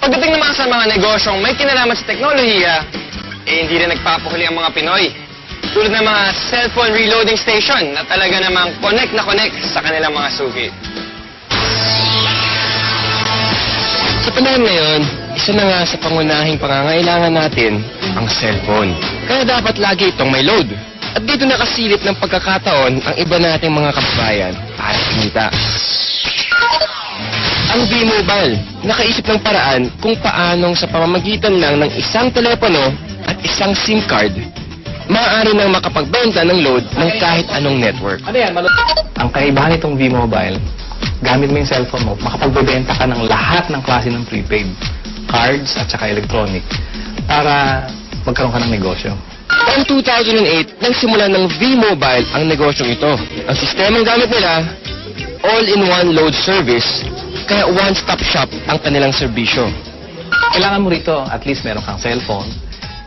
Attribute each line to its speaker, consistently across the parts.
Speaker 1: Pagdating naman sa mga negosyong may kinalaman sa teknolohiya, hindi rin nagpapahuli ang mga Pinoy. Tulad ng mga cellphone reloading station na talaga namang connect na connect sa kanilang mga suki. Sa panahon ngayon, isa na nga sa pangunahing pangangailangan natin ang cellphone. Kaya dapat lagi itong may load. At dito nakasilip ng pagkakataon ang iba nating mga kababayan para kumita. Ang V-Mobile, nakaisip ng paraan kung paanong sa pamamagitan lang ng isang telepono at isang SIM card, maaari nang makapagbenta ng load ng kahit anong network.
Speaker 2: Ang kaibahan nitong V-Mobile, gamit mo yung cellphone mo, makapagbebenta ka ng lahat ng klase ng prepaid, cards at saka electronic, para magkaroon ka ng negosyo.
Speaker 1: Taong 2008, nagsimula ng V-Mobile ang negosyong ito. Ang sistemang gamit nila, all-in-one load service, kaya one-stop shop ang kanilang serbisyo.
Speaker 2: Kailangan mo rito, at least meron kang cellphone,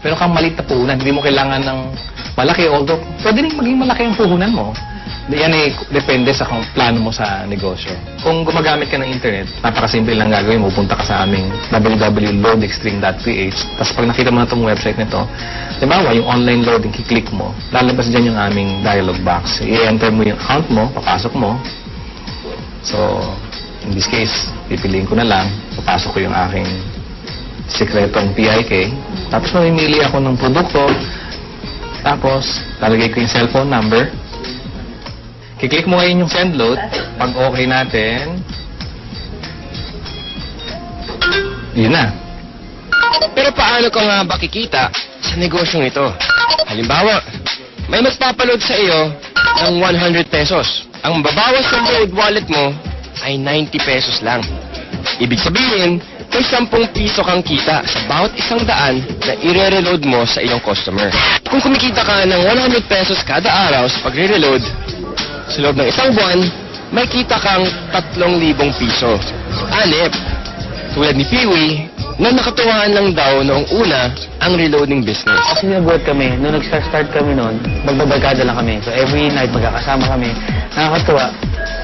Speaker 2: meron kang maliit na puhunan, hindi mo kailangan ng malaki, although pwede rin maging malaki ang puhunan mo. Yan ay depende sa kung plano mo sa negosyo. Kung gumagamit ka ng internet, napakasimple lang gagawin mo. Punta ka sa aming www.loadextreme.ph. Tapos pag nakita mo na itong website nito, diba, yung online loading, kiklik mo, lalabas dyan yung aming dialog box. I-enter mo yung account mo, papasok mo. So, in this case, pipiliin ko na lang, papasok ko yung aking sekretong PIK. Tapos mamimili ako ng produkto. Tapos, lalagay ko yung cellphone number. Kiklik mo ngayon yung send load. Pag okay natin, yun na.
Speaker 1: Pero paano ka nga ba kikita sa negosyong ito? Halimbawa, may magpapaload sa iyo ng 100 pesos. Ang babawas sa load wallet mo ay 90 pesos lang. Ibig sabihin, may 10 piso kang kita sa bawat 100 na i-reload mo sa iyong customer. Kung kumikita ka ng 100 pesos kada araw sa pagre-reload, sa loob ng isang buwan, may kita kang 3,000 piso. Anip, tulad ni Peewee, na nakatuwaan lang daw noong una ang reloading business.
Speaker 3: Kasi nagulat kami, nung nag-start kami noon, magbabarkada lang kami. So every night magkakasama kami. Nakakatuwa.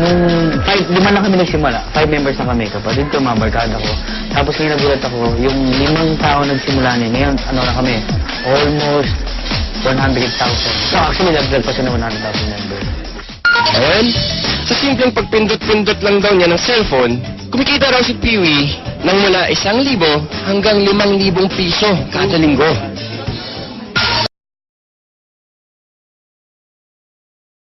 Speaker 3: Nung 5 lang kami nagsimula. 5 members na kami. Kapatid ko, mga barkada ko. Tapos ngayon nagulat ako, yung 5 tao nagsimula niya. Ngayon, ano na kami? Almost 100,000. So actually, nagdag pa siya ng 100,000 members.
Speaker 1: Ngayon, sa simpleng pagpindot-pindot lang daw niya ng cellphone, kumikita raw si Peewee ng mula 1,000 hanggang 5,000 piso kada linggo.